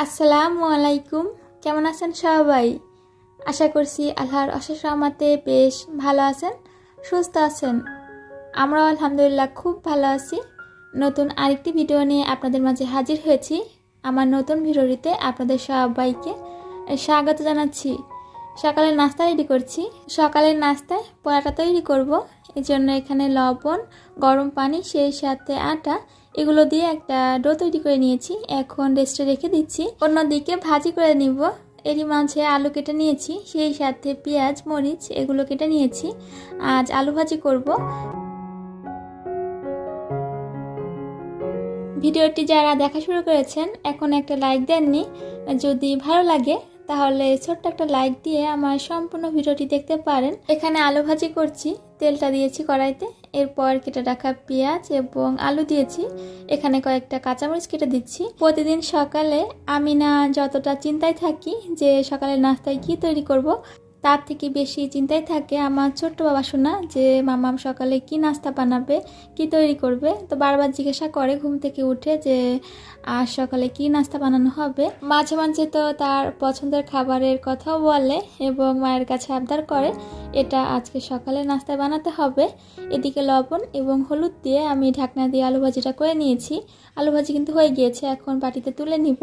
আসসালামু আলাইকুম। কেমন আছেন সবাই? আশা করছি আল্লাহর অশেষ রহমতে বেশ ভালো আছেন, সুস্থ আছেন। আমরাও আলহামদুলিল্লাহ খুব ভালো আছি। নতুন আরেকটি ভিডিও নিয়ে আপনাদের মাঝে হাজির হয়েছি। আমার নতুন ভিডিওতে আপনাদের সবাইকে স্বাগত জানাচ্ছি। সকালের নাস্তা রেডি করছি। সকালের নাস্তায় পরোটা তৈরি করব। এই জন্য এখানে লবণ, গরম পানি, সেই সাথে আটা এগুলো দিয়ে একটা ডো তৈরি করে নিয়েছি। এখন রেস্টে রেখে দিচ্ছি। অন্যদিকে ভাজি করে নিব। এরই মাঝে আলু কেটে নিয়েছি, সেই সাথে পেঁয়াজ, মরিচ এগুলো কেটে নিয়েছি। আজ আলু ভাজি করব। ভিডিওটি যারা দেখা শুরু করেছেন এখন একটা লাইক দেননি, যদি ভালো লাগে তাহলে ছোট্ট একটা লাইক দিয়ে আমার সম্পূর্ণ ভিডিওটি দেখতে পারেন। এখানে আলু ভাজি করছি, তেলটা দিয়েছি কড়াইতে। এরপর কেটে রাখা পেঁয়াজ এবং আলু দিয়েছি। এখানে কয়েকটা কাঁচামরিচ কেটে দিচ্ছি। প্রতিদিন সকালে আমি না যতটা চিন্তায় থাকি যে সকালের নাস্তায় কি তৈরি করব, তার থেকে বেশি চিন্তায় থাকে আমার ছোট্ট বাবা শোনা যে মামাম সকালে কি নাস্তা বানাবে, কি তৈরি করবে। তো বারবার জিজ্ঞাসা করে ঘুম থেকে উঠে যে আজ সকালে কি নাস্তা বানানো হবে। মাঝে মাঝে তো তার পছন্দের খাবারের কথাও বলে এবং মায়ের কাছে আবদার করে এটা আজকে সকালে নাস্তায় বানাতে হবে। এদিকে লবণ এবং হলুদ দিয়ে আমি ঢাকনা দিয়ে আলু ভাজিটা করে নিয়েছি। আলু ভাজি কিন্তু হয়ে গিয়েছে, এখন বাটিতে তুলে নিব।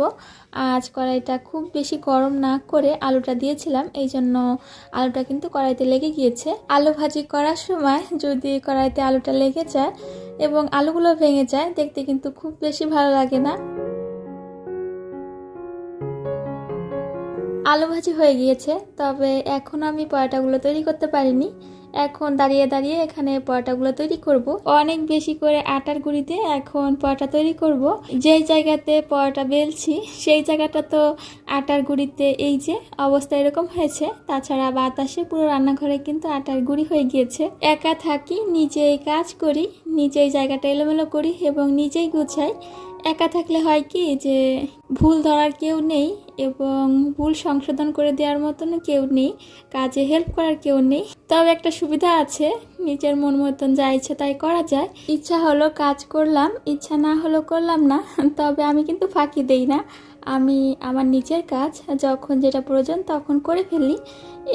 আজ কড়াইটা খুব বেশি গরম না করে আলুটা দিয়েছিলাম, এই জন্য আলুটা কিন্তু কড়াইতে লেগে গিয়েছে। আলু ভাজি করার সময় যদি কড়াইতে আলুটা লেগে যায় এবং আলুগুলো ভেঙে যায়, দেখতে কিন্তু খুব বেশি ভালো লাগে না। আলু ভাজি হয়ে গিয়েছে, তবে এখন আমি পরোটাগুলো তৈরি করতে পারিনি। এখন দাঁড়িয়ে দাঁড়িয়ে এখানে পরোটাগুলো তৈরি করব। অনেক বেশি করে আটার গুঁড়িতে এখন পরোটা তৈরি করব। যেই জায়গাতে পরোটা বেলছি সেই জায়গাটা তো আটার গুঁড়িতে এই যে অবস্থা এরকম হয়েছে। তাছাড়া বাতাসে পুরো রান্নাঘরে কিন্তু আটার গুঁড়ি হয়ে গিয়েছে। একা থাকি, নিজেই কাজ করি, নিজেই জায়গাটা এলোমেলো করি এবং নিজেই গুছাই। একা থাকলে হয় কি যে ভুল ধরার কেউ নেই এবং ভুল সংশোধন করে দেওয়ার মতনও কেউ নেই, কাজে হেল্প করার কেউ নেই। তবে একটা সুবিধা আছে, নিজের মন মতন যা ইচ্ছা তাই করা যায়। ইচ্ছা হলো কাজ করলাম, ইচ্ছা না হলো করলাম না। তবে আমি কিন্তু ফাঁকি দেই না। আমি আমার নিজের কাজ যখন যেটা প্রয়োজন তখন করে ফেলি।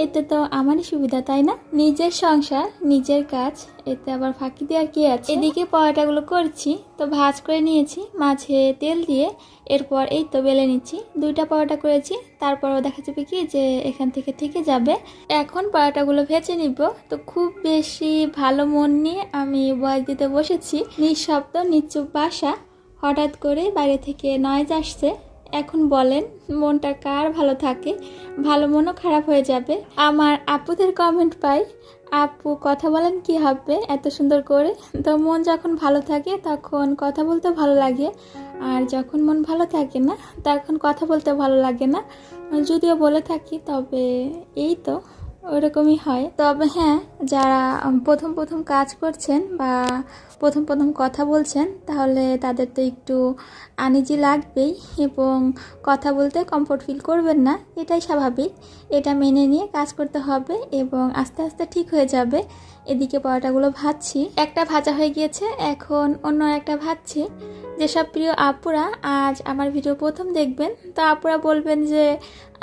এতে তো আমারই সুবিধা, তাই না? নিজের সংসার, নিজের কাজ, এতে আবার ফাঁকি দেওয়ার কি আছে। এদিকে পরোটাগুলো করছি, তো ভাজ করে নিয়েছি মাঝে তেল দিয়ে। এরপর এই তো বেলে নিচ্ছি। 2টা পরোটা করেছি, তারপরও দেখা যাবে কি যে এখান থেকে যাবে। এখন পরোটাগুলো ভেজে নিব। তো খুব বেশি ভালো মন নিয়ে আমি বয়স দিতে বসেছি। নিঃশব্দ নিশ্চুপ বাসা, হঠাৎ করে বাইরে থেকে নয়েজ আসছে। এখন বলেন মনটা কার ভালো থাকে? ভালো মনও খারাপ হয়ে যাবে। আমার আপুদের কমেন্ট পাই, আপু কথা বলেন কি হবে এত সুন্দর করে। তো মন যখন ভালো থাকে তখন কথা বলতে ভালো লাগে, আর যখন মন ভালো থাকে না তখন কথা বলতে ভালো লাগে না। যদিও বলে থাকি তবে এই তো ওরকমই হয়। তবে হ্যাঁ, যারা প্রথম কাজ করছেন বা প্রথম কথা বলছেন তাহলে তাদের তো একটু আনইজি লাগবেই এবং কথা বলতে কমফোর্ট ফিল করবেন না, এটাই স্বাভাবিক। এটা মেনে নিয়ে কাজ করতে হবে এবং আস্তে আস্তে ঠিক হয়ে যাবে। এদিকে পরোটাগুলো ভাজছি, একটা ভাজা হয়ে গিয়েছে, এখন অন্য একটা ভাজছি। যেসব প্রিয় আপুরা আজ আমার ভিডিও প্রথম দেখবেন, তো আপুরা বলবেন যে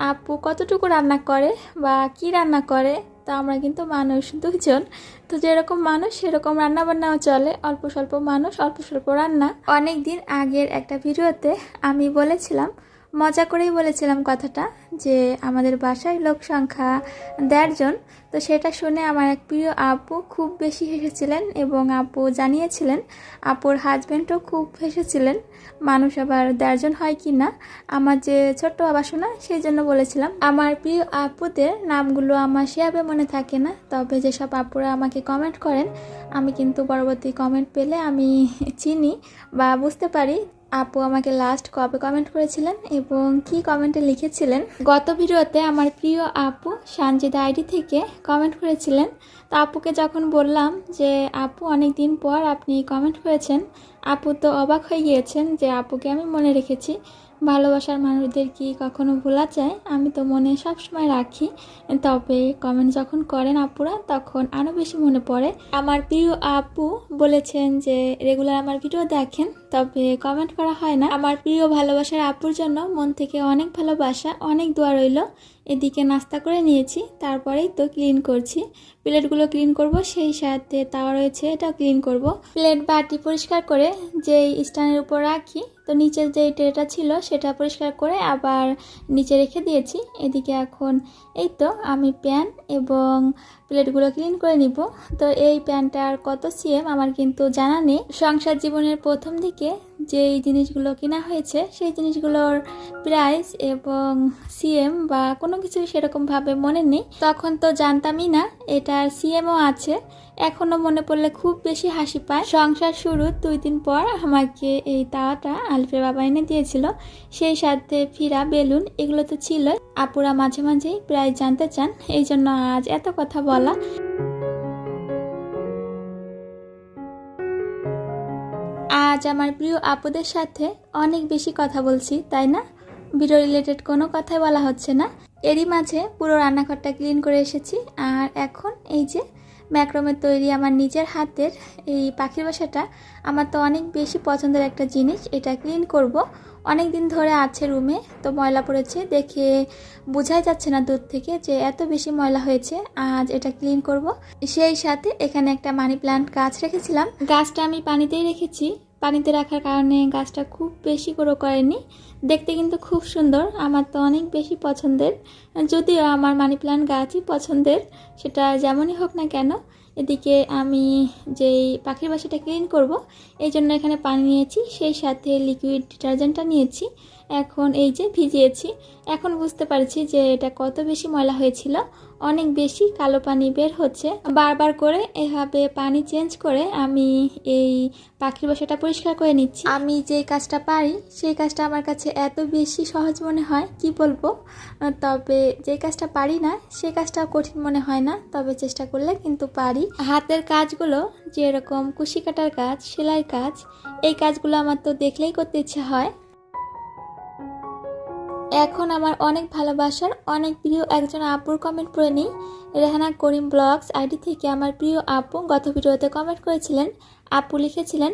আপু কতটুকু রান্না করে বা কি রান্না করে। তো আমরা কিন্তু মানুষ 2জন, তো যেরকম মানুষ সেরকম রান্না বান্নাও চলে। অল্প স্বল্প মানুষ, অল্প স্বল্প রান্না। অনেক দিন আগের একটা ভিডিওতে আমি বলেছিলাম, মজা করেই বলেছিলাম কথাটা, যে আমাদের বাসায় লোক সংখ্যা 1.5 জন। তো সেটা শুনে আমার এক প্রিয় আপু খুব বেশি হেসেছিলেন এবং আপু জানিয়েছিলেন আপুর হাজব্যান্ডও খুব হেসেছিলেন। মানুষ আবার 1.5 জন হয় কি না, আমার যে ছোট্ট বাবা শোনা, সেই জন্য বলেছিলাম। আমার প্রিয় আপুদের নামগুলো আমার সেভাবে মনে থাকে না, তবে যেসব আপুরা আমাকে কমেন্ট করেন আমি কিন্তু পরবর্তী কমেন্ট পেলে আমি চিনি বা বুঝতে পারি আপু আমাকে লাস্ট কবে কমেন্ট করেছিলেন এবং কি কমেন্টে লিখেছিলেন। গত ভিডিওতে আমার প্রিয় আপু সানজিদা আইডি থেকে কমেন্ট করেছিলেন। তো আপুকে যখন বললাম যে আপু অনেক দিন পর আপনি কমেন্ট করেছেন, আপু তো অবাক হয়ে গিয়েছেন যে আপুকে আমি মনে রেখেছি। ভালোবাসার মানুষদের কি কখনো ভোলা যায়? আমি তো মনে সবসময় রাখি, তবে কমেন্ট যখন করেন আপুরা তখন আরও বেশি মনে পড়ে। আমার প্রিয় আপু বলেছেন যে রেগুলার আমার ভিডিও দেখেন, তবে কমেন্ট করা হয় না। আমার প্রিয় ভালোবাসার আপুর জন্য মন থেকে অনেক ভালোবাসা, অনেক দোয়া রইল। এদিকে নাস্তা করে নিয়েছি, তারপরেই তো ক্লিন করছি। প্লেটগুলো ক্লিন করব, সেই সাথে তাওয়া রয়েছে এটাও ক্লিন করব। প্লেট বাটি পরিষ্কার করে যেই স্ট্যান্ডের উপর রাখি, তো নিচের যেই ট্রেটা ছিল সেটা পরিষ্কার করে আবার নিচে রেখে দিয়েছি। এদিকে এখন এই তো আমি প্যান এবং প্লেটগুলো ক্লিন করে নিব। তো এই প্যানটার কত সিএম আমার কিন্তু জানা নেই। সংসার জীবনের প্রথম দিকে যেই জিনিসগুলো কেনা হয়েছে সেই জিনিসগুলোর প্রাইস এবং সিএম বা কোনো কিছু সেরকমভাবে মনে নেই। তখন তো জানতামই না এটার সিএমও আছে। এখনো মনে পড়লে খুব বেশি হাসি পায়। সংসার শুরুর 2 দিন পর আমাকে এই তাওয়াটা আলিফের বাবা এনে দিয়েছিল, সেই সাথে ফিরা বেলুন, এগুলো তো ছিল। আপুরা মাঝে মাঝেই প্রায় জানতে চান, এই জন্য আজ এত কথা বলা। আজ আমার প্রিয় আপুদের সাথে অনেক বেশি কথা বলছি, তাই না? ভিডিও রিলেটেড কোনো কথাই বলা হচ্ছে না। এরই মাঝে পুরো রান্নাঘরটা ক্লিন করে এসেছি। আর এখন এই যে ম্যাক্রোমের তৈরি আমার নিজের হাতের এই পাখির বাসাটা আমার তো অনেক বেশি পছন্দের একটা জিনিস। এটা ক্লিন করব। অনেক দিন ধরে আছে রুমে, তো ময়লা পড়েছে দেখে বোঝাই যাচ্ছে না দূর থেকে যে এত বেশি ময়লা হয়েছে। আজ এটা ক্লিন করব। সেই সাথে এখানে একটা মানি প্ল্যান্ট গাছ রেখেছিলাম, গাছটা আমি পানিতেই রেখেছি। পানিতে রাখার কারণে গাছটা খুব বেশি গ্রো করেনি, দেখতে কিন্তু খুব সুন্দর। আমার তো অনেক বেশি পছন্দের, যদিও আমার মানি প্ল্যান্ট গাছই পছন্দের, সেটা যেমনই হোক না কেন। এদিকে আমি যেই পাখির বাসাটা ক্লিন করব এই জন্য এখানে পানি নিয়েছি, সেই সাথে লিকুইড ডিটারজেন্টটা নিয়েছি। এখন এই যে ভিজিয়েছি, এখন বুঝতে পারছি যে এটা কত বেশি ময়লা হয়েছিল। অনেক বেশি কালো পানি বের হচ্ছে। বারবার করে এভাবে পানি চেঞ্জ করে আমি এই পাখির বাসাটা পরিষ্কার করে নিচ্ছি। আমি যে কাজটা পারি সেই কাজটা আমার কাছে এত বেশি সহজ মনে হয়, কি বলবো। তবে যে কাজটা পারি না সেই কাজটা কঠিন মনে হয় না, তবে চেষ্টা করলে কিন্তু পারি। হাতের কাজগুলো যেরকম কুশি কাটার কাজ, সেলাই কাজ, এই কাজগুলো আমার তো দেখলেই করতে ইচ্ছা হয়। এখন আমার অনেক ভালোবাসার অনেক প্রিয় একজন আপুর কমেন্ট পড়ে নিই। রেহানা করিম ব্লগস আইডি থেকে আমার প্রিয় আপু গত ভিডিওতে কমেন্ট করেছিলেন। আপু লিখেছিলেন,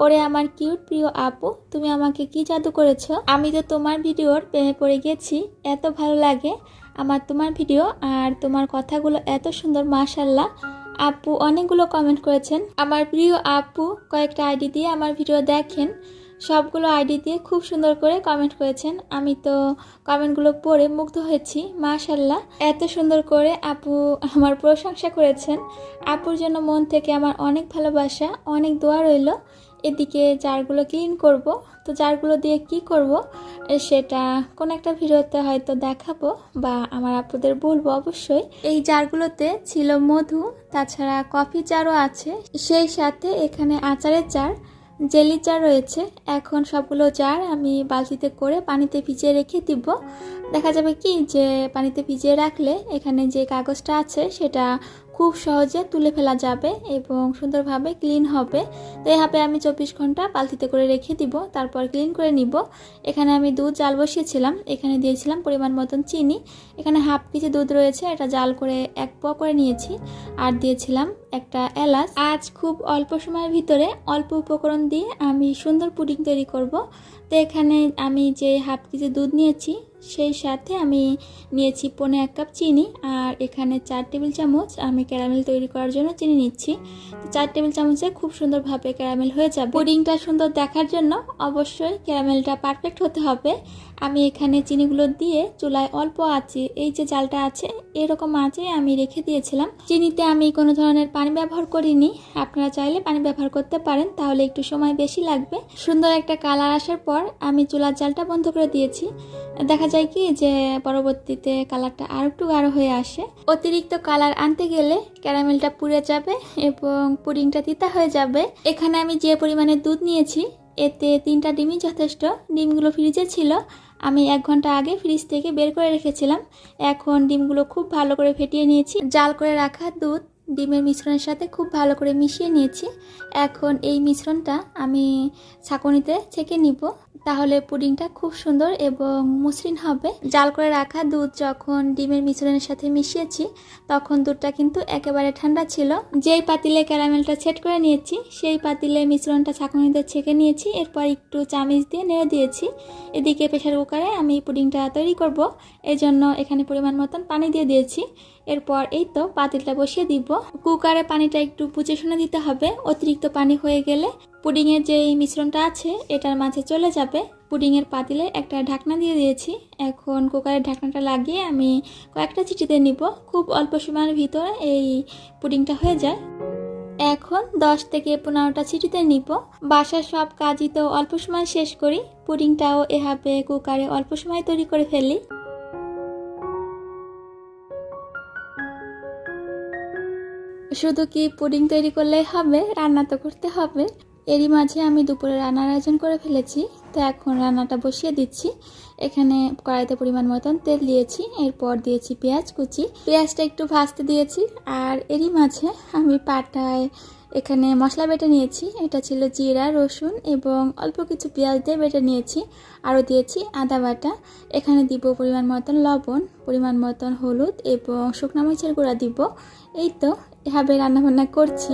ওরে আমার কিউট প্রিয় আপু, তুমি আমাকে কি জাদু করেছো, আমি তো তোমার ভিডিওর প্রেমে পড়ে গেছি, এত ভালো লাগে আমার তোমার ভিডিও, আর তোমার কথাগুলো এত সুন্দর, মাশাল্লাহ। আপু অনেকগুলো কমেন্ট করেছেন। আমার প্রিয় আপু কয়েকটা আইডি দিয়ে আমার ভিডিও দেখেন, সবগুলো আইডি দিয়ে খুব সুন্দর করে কমেন্ট করেছেন। আমি তো কমেন্টগুলো পড়ে মুগ্ধ হয়েছি, মাশাল্লাহ। এত সুন্দর করে আপু আমার প্রশংসা করেছেন। আপুর জন্য মন থেকে আমার অনেক ভালোবাসা, অনেক দোয়া রইল। এদিকে জারগুলো ক্লিন করব, তো জারগুলো দিয়ে কি করব সেটা কোন একটা ভিডিওতে হয়তো দেখাবো বা আমার আপুদের বলবো অবশ্যই। এই জারগুলোতে ছিল মধু, তাছাড়া কফি জারও আছে, সেই সাথে এখানে আচারের জার, জেলি জার রয়েছে। এখন সবগুলো জার আমি বালতিতে করে পানিতে ভিজিয়ে রেখে দিব। দেখা যাবে কি যে পানিতে ভিজিয়ে রাখলে এখানে যে কাগজটা আছে সেটা খুব সহজে তুলে ফেলা যাবে এবং সুন্দরভাবে ক্লিন হবে। তো এইভাবে আমি 24 ঘন্টা বালতিতে করে রেখে দিব, তারপর ক্লিন করে নিব। এখানে আমি দুধ জাল বসিয়েছিলাম, এখানে দিয়েছিলাম পরিমাণ মতন চিনি। এখানে হাফ কেজি দুধ রয়েছে, এটা জাল করে 1 পোয়া করে নিয়েছি, আর দিয়েছিলাম একটা এলাচ। আজ খুব অল্প সময়ের ভিতরে অল্প উপকরণ দিয়ে আমি সুন্দর পুডিং তৈরি করব। তো এখানে আমি যে হাফ কেজি দুধ নিয়েছি সেই সাথে আমি নিয়েছি 1.25 কাপ চিনি, আর এখানে 4 টেবিল চামচ আমি ক্যারামেল তৈরি করার জন্য চিনি নিচ্ছি। তো 4 টেবিল চামচে খুব সুন্দরভাবে ক্যারামেল হয়ে যাবে। পুডিংটা সুন্দর দেখার জন্য অবশ্যই ক্যারামেলটা পারফেক্ট হতে হবে। আমি এখানে চিনিগুলো দিয়ে চুলায় অল্প আঁচে, এই যে জালটা আছে এরকম আঁচে আমি রেখে দিয়েছিলাম। চিনিতে আমি কোনো ধরনের পানি ব্যবহার করিনি, আপনারা চাইলে পানি ব্যবহার করতে পারেন, তাহলে একটু সময় বেশি লাগবে। সুন্দর একটা কালার আসার পর আমি চুলার জালটা বন্ধ করে দিয়েছি। দেখা যায় কি যে পরবর্তীতে কালারটা আর একটু গাঢ় হয়ে আসে। অতিরিক্ত কালার আনতে গেলে ক্যারামেলটা পুড়ে যাবে এবং পুডিংটা তিতা হয়ে যাবে। এখানে আমি যে পরিমাণে দুধ নিয়েছি এতে 3টা ডিমই যথেষ্ট। ডিমগুলো ফ্রিজে ছিল, আমি 1 ঘন্টা আগে ফ্রিজ থেকে বের করে রেখেছিলাম। এখন ডিমগুলো খুব ভালো করে ফেটিয়ে নিয়েছি। জাল করে রাখা দুধ ডিমের মিশ্রণের সাথে খুব ভালো করে মিশিয়ে নিয়েছি। এখন এই মিশ্রণটা আমি ছাঁকনিতে ছেঁকে নিব। তাহলে পুডিংটা খুব সুন্দর এবং মসৃণ হবে। জাল করে রাখা দুধ যখন ডিমের মিশ্রণের সাথে মিশিয়েছি তখন দুধটা কিন্তু একেবারে ঠান্ডা ছিল। যেই পাতিলে ক্যারামেলটা সেট করে নিয়েছি সেই পাতিলে মিশ্রণটা ছাঁকনিতে ছেঁকে নিয়েছি, এরপর একটু চামচ দিয়ে নেড়ে দিয়েছি। এদিকে প্রেসার কুকারে আমি পুডিংটা তৈরি করব, এজন্য এখানে পরিমাণ মতন পানি দিয়ে দিয়েছি। এরপর এই তো পাতিলটা বসিয়ে দিব। কুকারে পানিটা একটু বুঝে শুনে দিতে হবে, অতিরিক্ত পানি হয়ে গেলে পুডিংয়ের যে মিশ্রণটা আছে এটার মাঝে চলে যাবে। পুডিংয়ের পাতিলে একটা ঢাকনা দিয়ে দিয়েছি। এখন কুকারের ঢাকনাটা লাগিয়ে আমি কয়েকটা চিটিতে নিব। খুব অল্প সময়ের ভিতরে এই পুডিংটা হয়ে যায়। এখন 10 থেকে 15টা চিটিতে নিব। বাসার সব কাজই তো অল্প সময় শেষ করি, পুডিংটাও এভাবে কুকারে অল্প সময় তৈরি করে ফেলি। শুধু কি পুডিং তৈরি করলেই হবে, রান্না তো করতে হবে। এরই মাঝে আমি দুপুরে রান্নার আয়োজন করে ফেলেছি, তো এখন রান্নাটা বসিয়ে দিচ্ছি। এখানে কড়াইতে পরিমাণ মতন তেল দিয়েছি, এরপর দিয়েছি পেঁয়াজ কুচি। পেঁয়াজটা একটু ভাজতে দিয়েছি, আর এরই মাঝে আমি পাটায় এখানে মশলা বেটে নিয়েছি। এটা ছিল জিরা, রসুন এবং অল্প কিছু পেঁয়াজ দিয়ে বেটে নিয়েছি। আরও দিয়েছি আদা বাটা। এখানে দিব পরিমাণ মতন লবণ, পরিমাণ মতন হলুদ এবং শুকনো মরিচের গুঁড়া দিব। এই তো এভাবে রান্নাবান্না করছি।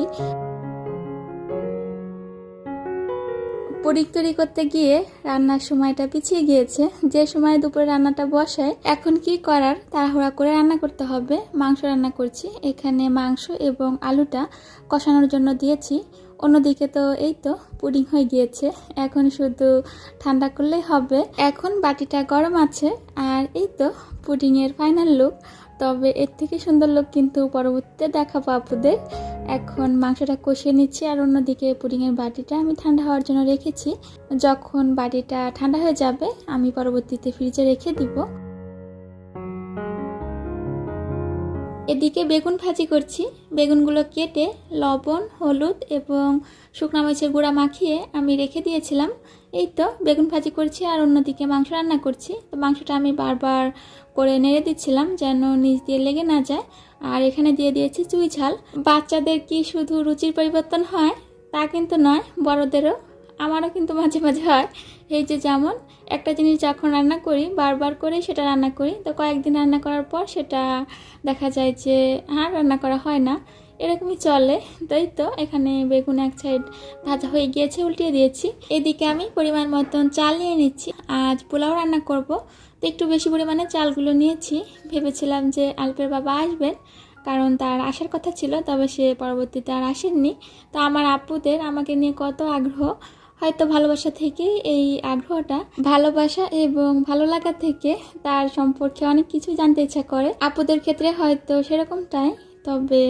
পুডিং তৈরি করতে গিয়ে রান্নার সময়টা পিছিয়ে গিয়েছে। যে সময় দুপুরে রান্নাটা বসায় এখন কি করার, তাড়াহুড়া করে রান্না করতে হবে। মাংস রান্না করছি, এখানে মাংস এবং আলুটা কষানোর জন্য দিয়েছি। অন্যদিকে তো এই তো পুডিং হয়ে গিয়েছে, এখন শুধু ঠান্ডা করলেই হবে। এখন বাটিটা গরম আছে, আর এই তো পুডিংয়ের ফাইনাল লুক। তবে এর থেকে সুন্দর লুক কিন্তু পরবর্তীতে দেখাবো আপুদের। এখন মাংসটা কষিয়ে নিচ্ছি, আর অন্যদিকে পুডিংয়ের বাটিটা আমি ঠান্ডা হওয়ার জন্য রেখেছি। যখন বাটিটা ঠান্ডা হয়ে যাবে আমি পরবর্তীতে ফ্রিজে রেখে দিব। এদিকে বেগুন ভাজি করছি। বেগুনগুলো কেটে লবণ, হলুদ এবং শুকনো মরিচের গুঁড়া মাখিয়ে আমি রেখে দিয়েছিলাম। এই তো বেগুন ভাজি করছি, আর অন্যদিকে মাংস রান্না করছি। তো মাংসটা আমি বারবার করে নেড়ে দিচ্ছিলাম যেন নিচ দিয়ে লেগে না যায়। আর এখানে দিয়ে দিয়েছি চুই ঝাল। বাচ্চাদের কি শুধু রুচির পরিবর্তন হয় তা কিন্তু নয়, বড়দেরও, আমারও কিন্তু মাঝে মাঝে হয়। এই যে যেমন একটা জিনিস যখন রান্না করি বারবার করে সেটা রান্না করি, তো কয়েকদিন রান্না করার পর সেটা দেখা যায় যে আর রান্না করা হয় না, এরকমই চলে। তাই তো এখানে বেগুন এক সাইড ভাজা হয়ে গিয়েছে, উল্টিয়ে দিয়েছি। এদিকে আমি পরিমাণ মতন চাল নিয়ে নিচ্ছি। আজ পোলাও রান্না করব, তো একটু বেশি পরিমাণে চালগুলো নিয়েছি। ভেবেছিলাম যে আলপের বাবা আসবেন, কারণ তার আসার কথা ছিল, তবে সে পরবর্তীতে আর আসেননি। তো আমার আপুদের আমাকে নিয়ে কত আগ্রহ, হয়তো ভালোবাসা থেকে এই আগ্রহটা, ভালোবাসা এবং ভালো লাগা থেকে তার সম্পর্কে অনেক কিছু জানতে ইচ্ছা করে। আপুদের ক্ষেত্রে হয়তো সেরকমটাই। তবে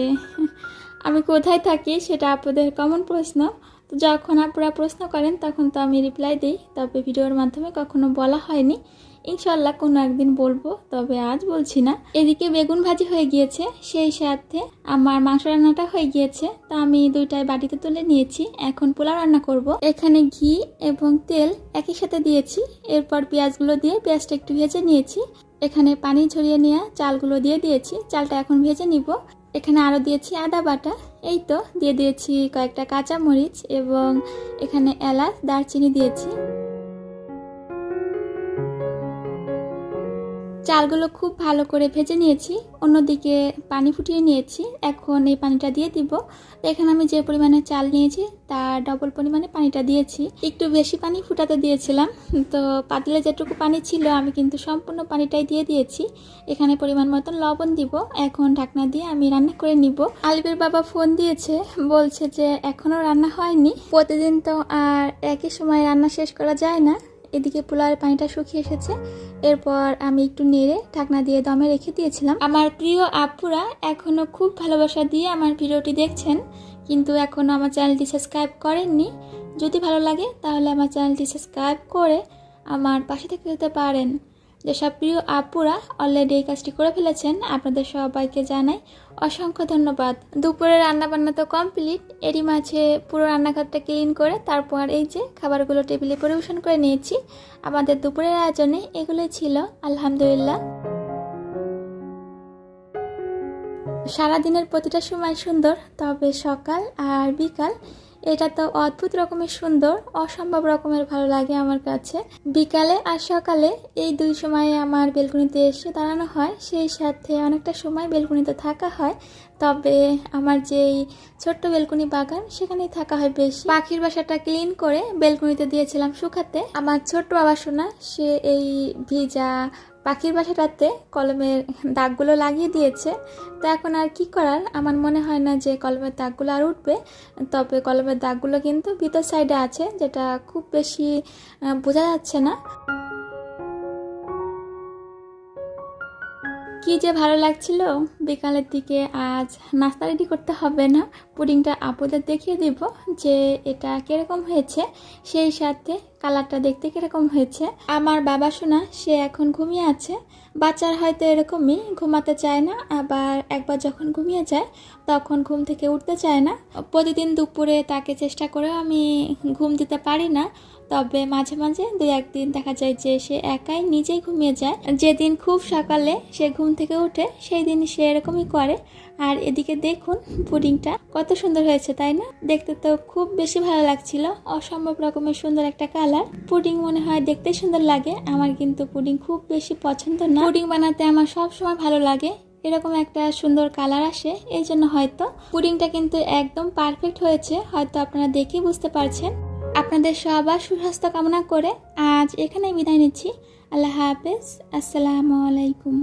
আমি কোথায় থাকি সেটা আপুদের কমন প্রশ্ন। তো যখন আপুরা প্রশ্ন করেন তখন তো আমি রিপ্লাই দিই, তবে ভিডিওর মাধ্যমে কখনো বলা হয়নি। ইনশাল্লাহ কোনো একদিন বলবো, তবে আজ বলছি না। এদিকে বেগুন ভাজি হয়ে গিয়েছে, সেই সাথে আমার মাংস রান্নাটা হয়ে গিয়েছে। তো আমি দুইটাই বাটিতে তুলে নিয়েছি। এখন পোলাও রান্না করব। এখানে ঘি এবং তেল একই সাথে দিয়েছি। এরপর পেঁয়াজগুলো দিয়ে পেঁয়াজটা একটু ভেজে নিয়েছি। এখানে পানি ঝরিয়ে নিয়ে চালগুলো দিয়ে দিয়েছি। চালটা এখন ভেজে নিব। এখানে আরও দিয়েছি আদা বাটা। এই তো দিয়ে দিয়েছি কয়েকটা কাঁচা মরিচ এবং এখানে এলাচ, দারচিনি দিয়েছি। চালগুলো খুব ভালো করে ভেজে নিয়েছি। অন্যদিকে পানি ফুটিয়ে নিয়েছি। এখন এই পানিটা দিয়ে দিব। এখানে আমি যে পরিমাণে চাল নিয়েছি তার ডবল পরিমাণে পানিটা দিয়েছি। একটু বেশি পানি ফুটাতে দিয়েছিলাম, তো পাতিলে যেটুকু পানি ছিল আমি কিন্তু সম্পূর্ণ পানিটাই দিয়ে দিয়েছি। এখানে পরিমাণ মতন লবণ দিব। এখন ঢাকনা দিয়ে আমি রান্না করে নিব। আলিবের বাবা ফোন দিয়েছে, বলছে যে এখনও রান্না হয়নি। প্রতিদিন তো আর একই সময় রান্না শেষ করা যায় না। এদিকে পোলাওয়ের পানিটা শুকিয়ে এসেছে। এরপর আমি একটু নেড়ে ঢাকনা দিয়ে দমে রেখে দিয়েছিলাম। আমার প্রিয় আপুরা এখনও খুব ভালোবাসা দিয়ে আমার ভিডিওটি দেখছেন, কিন্তু এখনও আমার চ্যানেলটি সাবস্ক্রাইব করেননি। যদি ভালো লাগে তাহলে আমার চ্যানেলটি সাবস্ক্রাইব করে আমার পাশে থেকে যেতে পারেন। যেসব প্রিয় আপুরা অলরেডি এই কাজটি করে ফেলেছেন আপনাদের সবাইকে জানাই অসংখ্য ধন্যবাদ। দুপুরে রান্নাবান্না তো কমপ্লিট। এরই মাঝে পুরো রান্নাঘরটা ক্লিন করে তারপর এই যে খাবারগুলো টেবিলে পরিবেশন করে নিয়েছি। আমাদের দুপুরের আয়োজনে এগুলোই ছিল, আলহামদুলিল্লাহ। সারাদিনের প্রতিটা সময় সুন্দর, তবে সকাল আর বিকাল এটা তো অদ্ভুত রকমের সুন্দর, অসম্ভব রকমের ভালো লাগে আমার কাছে। বিকালে আর সকালে এই দুই সময়ে আমার বেলকনিতে এসে দাঁড়ানো হয়, সেই সাথে অনেকটা সময় বেলকনিতে থাকা হয়। তবে আমার যেই ছোট্ট বেলকনি বাগান সেখানেই থাকা হয় বেশি। পাখির বাসাটা ক্লিন করে বেলকনিতে দিয়েছিলাম শুকাতে। আমার ছোট্ট বাবা সোনা সে এই ভিজা পাখির বাসাটাতে কলমের দাগগুলো লাগিয়ে দিয়েছে। তো এখন আর কি করার, আমার মনে হয় না যে কলমের দাগগুলো আর উঠবে। তবে কলমের দাগগুলো কিন্তু ভিতর সাইডে আছে, যেটা খুব বেশি বোঝা যাচ্ছে না। কি যে ভালো লাগছিল বিকালের দিকে। আজ নাস্তা রেডি করতে হবে না, পুডিংটা আপুদের দেখিয়ে দিব যে এটা কিরকম হয়েছে, সেই সাথে কালারটা দেখতে কিরকম হয়েছে। আমার বাবা সোনা সে এখন ঘুমিয়ে আছে। বাচ্চার হয়তো এরকমই, ঘুমাতে চায় না, আবার একবার যখন ঘুমিয়ে যায় তখন ঘুম থেকে উঠতে চায় না। প্রতিদিন দুপুরে তাকে চেষ্টা করেও আমি ঘুম দিতে পারি না। তবে মাঝে মাঝে দুই একদিন দেখা যায় যে সে একাই নিজেই ঘুমিয়ে যায়। যেদিন খুব সকালে সে ঘুম থেকে উঠে সেই দিন সে এরকমই করে। আর এদিকে দেখুন পুডিংটা কত সুন্দর হয়েছে, তাই না? দেখতে তো খুব বেশি ভালো লাগছিল, অসম্ভব রকমের সুন্দর একটা কালার। পুডিং মনে হয় দেখতে সুন্দর লাগে, আমার কিন্তু পুডিং খুব বেশি পছন্দ না। পুডিং বানাতে আমার সব সময় ভালো লাগে এরকম একটা সুন্দর কালার আসে, এই জন্য হয়তো। পুডিংটা কিন্তু একদম পারফেক্ট হয়েছে, হয়তো আপনারা দেখেই বুঝতে পারছেন। আপনাদের সবার সুস্বাস্থ্য কামনা করে আজ এখানেই বিদায় নিচ্ছি। আল্লাহ হাফেজ, আসসালামু আলাইকুম।